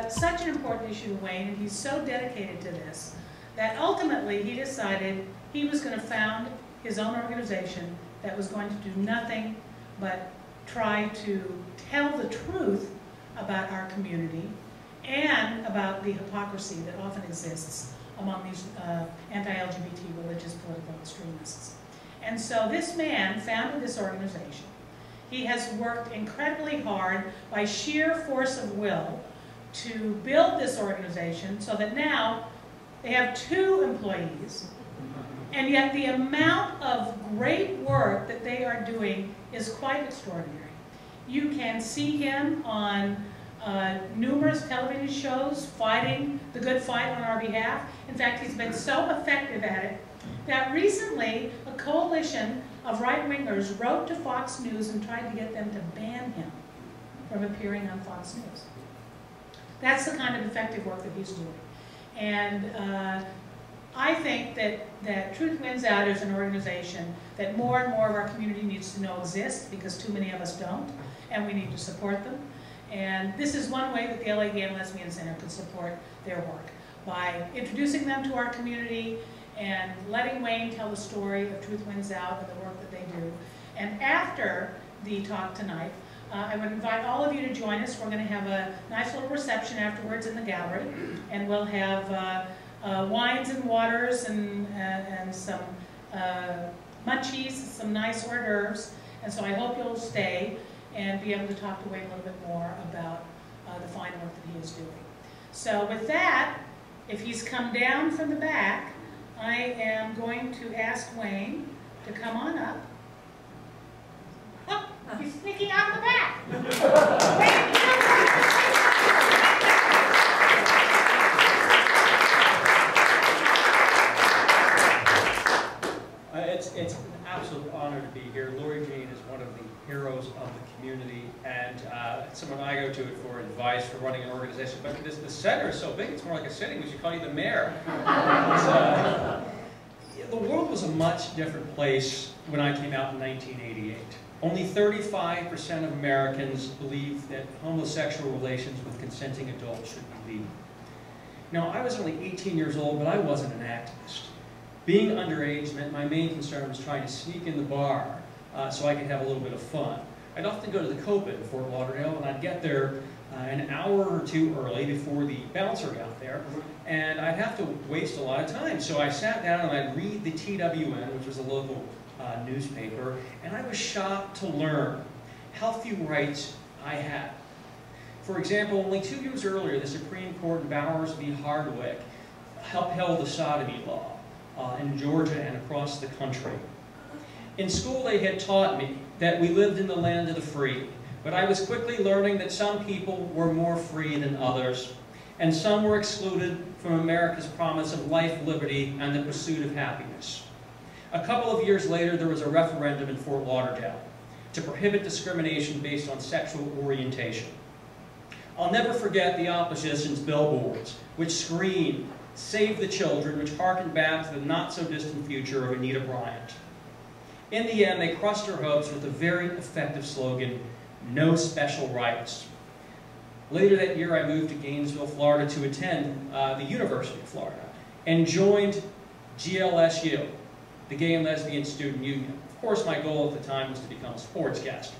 such an important issue to Wayne, and he's so dedicated to this, that ultimately he decided he was going to found his own organization that was going to do nothing but try to tell the truth about our community and about the hypocrisy that often exists among these anti-LGBT religious political extremists. And so this man founded this organization. He has worked incredibly hard by sheer force of will to build this organization so that now they have 2 employees, and yet the amount of great work that they are doing is quite extraordinary. You can see him on numerous television shows fighting the good fight on our behalf. In fact, he's been so effective at it that recently a coalition of right-wingers wrote to Fox News and tried to get them to ban him from appearing on Fox News. That's the kind of effective work that he's doing. And I think that Truth Wins Out is an organization that more and more of our community needs to know exists, because too many of us don't, and we need to support them. And this is one way that the LA Gay and Lesbian Center could support their work, by introducing them to our community and letting Wayne tell the story of Truth Wins Out and the work that they do. And after the talk tonight, I would invite all of you to join us. We're going to have a nice little reception afterwards in the gallery, and we'll have wines and waters and some munchies, some nice hors d'oeuvres. And so I hope you'll stay and be able to talk to Wayne a little bit more about the fine work that he is doing. So with that, if he's come down from the back, I am going to ask Wayne to come on up. Oh, he's sneaking out the back. It's an absolute honor to be here. Lori Jean is one of the heroes of the community, and someone I go to for advice for running an organization. But the center is so big, it's more like a city. We should call you the mayor. The world was a much different place when I came out in 1988. Only 35% of Americans believe that homosexual relations with consenting adults should be legal. Now, I was only 18 years old, but I wasn't an activist. Being underage meant my main concern was trying to sneak in the bar so I could have a little bit of fun. I'd often go to the Copa in Fort Lauderdale, and I'd get there an hour or 2 early before the bouncer got there, and I'd have to waste a lot of time. So I sat down and I'd read the TWN, which was a local newspaper, and I was shocked to learn how few rights I had. For example, only 2 years earlier, the Supreme Court in Bowers v. Hardwick upheld the sodomy law in Georgia and across the country. In school, they had taught me that we lived in the land of the free, but I was quickly learning that some people were more free than others, and some were excluded from America's promise of life, liberty, and the pursuit of happiness. A couple of years later, there was a referendum in Fort Lauderdale to prohibit discrimination based on sexual orientation. I'll never forget the opposition's billboards, which screamed, "Save the children," which harkened back to the not-so-distant future of Anita Bryant. In the end, they crushed her hopes with a very effective slogan, "No special rights." Later that year, I moved to Gainesville, Florida to attend the University of Florida and joined GLSU, the Gay and Lesbian Student Union. Of course, my goal at the time was to become a sportscaster.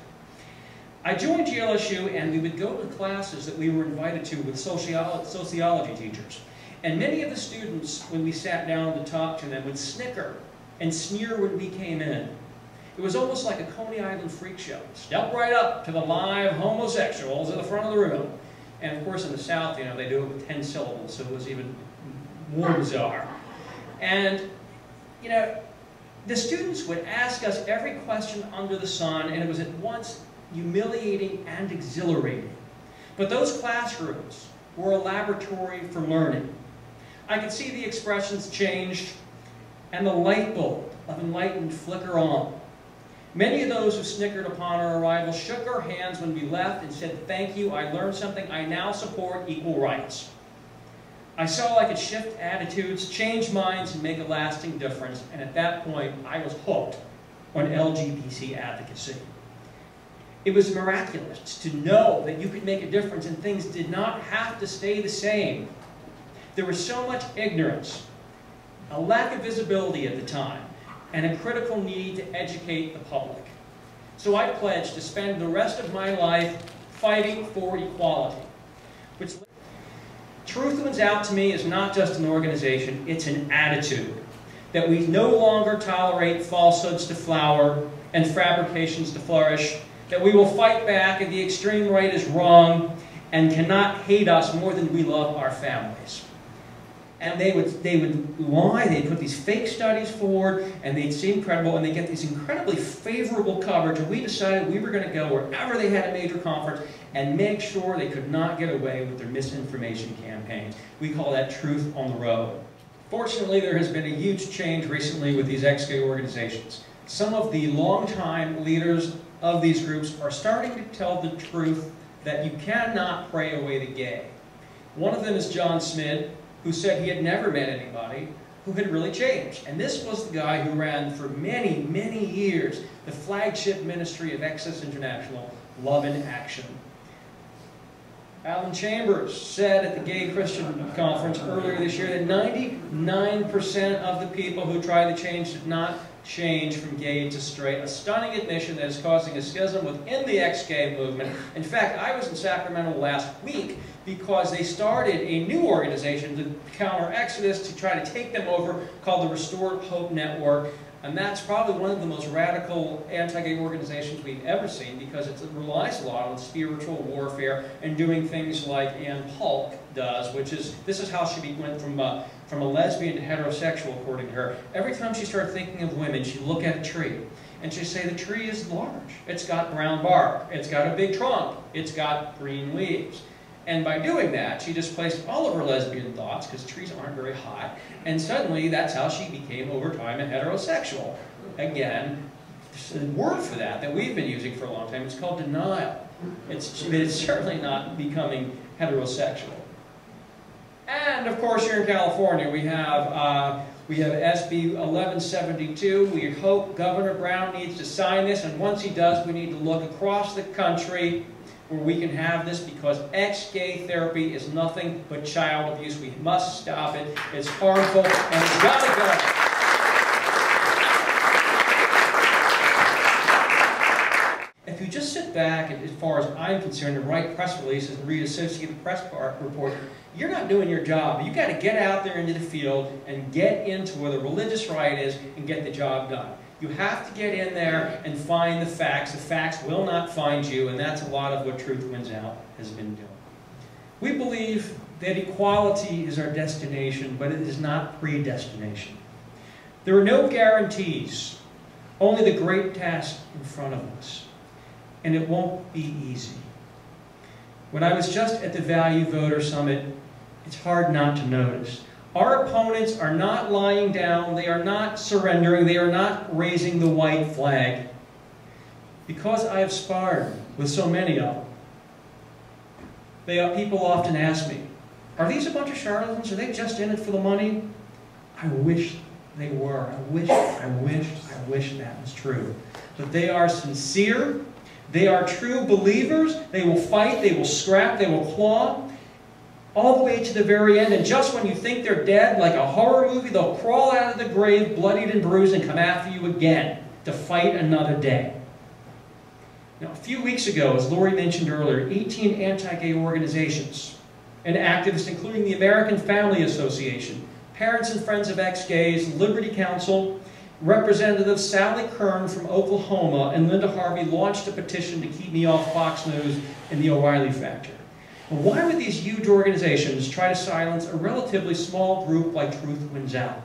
I joined GLSU, and we would go to classes that we were invited to with sociology teachers. And many of the students, when we sat down to talk to them, would snicker and sneer when we came in. It was almost like a Coney Island freak show. Step right up to the live homosexuals at the front of the room. And of course in the South, you know, they do it with 10 syllables, so it was even more bizarre. And, you know, the students would ask us every question under the sun, and it was at once humiliating and exhilarating. But those classrooms were a laboratory for learning. I could see the expressions changed and the light bulb of enlightenment flicker on. Many of those who snickered upon our arrival shook our hands when we left and said, "Thank you, I learned something, I now support equal rights." I saw I could shift attitudes, change minds, and make a lasting difference, and at that point, I was hooked on LGBT advocacy. It was miraculous to know that you could make a difference and things did not have to stay the same. There was so much ignorance, a lack of visibility at the time, and a critical need to educate the public. So I pledged to spend the rest of my life fighting for equality. Truth Wins Out to me is not just an organization, it's an attitude. That we no longer tolerate falsehoods to flower and fabrications to flourish. That we will fight back if the extreme right is wrong and cannot hate us more than we love our families. And they would lie, they'd put these fake studies forward, and they'd seem credible, and they'd get these incredibly favorable coverage, and we decided we were going to go wherever they had a major conference and make sure they could not get away with their misinformation campaigns. We call that truth on the road. Fortunately, there has been a huge change recently with these ex-gay organizations. Some of the longtime leaders of these groups are starting to tell the truth that you cannot pray away the gay. One of them is John Smith, who said he had never met anybody who had really changed. And this was the guy who ran for many, many years the flagship ministry of Access International, Love in Action. Alan Chambers said at the Gay Christian Conference earlier this year that 99% of the people who tried to change did not change from gay to straight, a stunning admission that is causing a schism within the ex-gay movement. In fact, I was in Sacramento last week because they started a new organization to counter Exodus, to try to take them over, called the Restored Hope Network. And that's probably one of the most radical anti-gay organizations we've ever seen, because it relies a lot on spiritual warfare and doing things like Ann Polk does, which is, this is how she went from a lesbian to heterosexual, according to her. Every time she started thinking of women, she'd look at a tree, and she'd say, the tree is large. It's got brown bark. It's got a big trunk. It's got green leaves. And by doing that, she displaced all of her lesbian thoughts, because trees aren't very hot, and suddenly that's how she became, over time, a heterosexual. Again, there's a word for that we've been using for a long time. It's called denial. It's certainly not becoming heterosexual. And of course, here in California, we have SB 1172. We hope Governor Brown needs to sign this, and once he does, we need to look across the country where we can have this, because ex-gay therapy is nothing but child abuse. We must stop it. It's harmful, and it's got to go. If you just sit back, and as far as I'm concerned, and write press releases and read Associated Press report, you're not doing your job. You've got to get out there into the field and get into where the religious right is and get the job done. You have to get in there and find the facts. The facts will not find you, and that's a lot of what Truth Wins Out has been doing. We believe that equality is our destination, but it is not predestination. There are no guarantees, only the great task in front of us, and it won't be easy. When I was just at the Value Voter Summit, it's hard not to notice. Our opponents are not lying down, they are not surrendering, they are not raising the white flag. Because I have sparred with so many of them, people often ask me, are these a bunch of charlatans? Are they just in it for the money? I wish they were. I wish that was true. But they are sincere, they are true believers, they will fight, they will scrap, they will claw, all the way to the very end, and just when you think they're dead, like a horror movie, they'll crawl out of the grave, bloodied and bruised, and come after you again to fight another day. Now, a few weeks ago, as Lori mentioned earlier, 18 anti-gay organizations and activists, including the American Family Association, Parents and Friends of Ex-Gays, Liberty Council, Representative Sally Kern from Oklahoma, and Linda Harvey launched a petition to keep me off Fox News and the O'Reilly Factor. Well, why would these huge organizations try to silence a relatively small group like Truth Wins Out?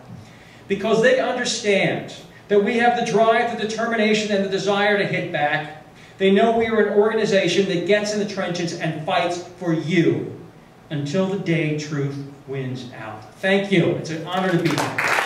Because they understand that we have the drive, the determination, and the desire to hit back. They know we are an organization that gets in the trenches and fights for you until the day truth wins out. Thank you. It's an honor to be here.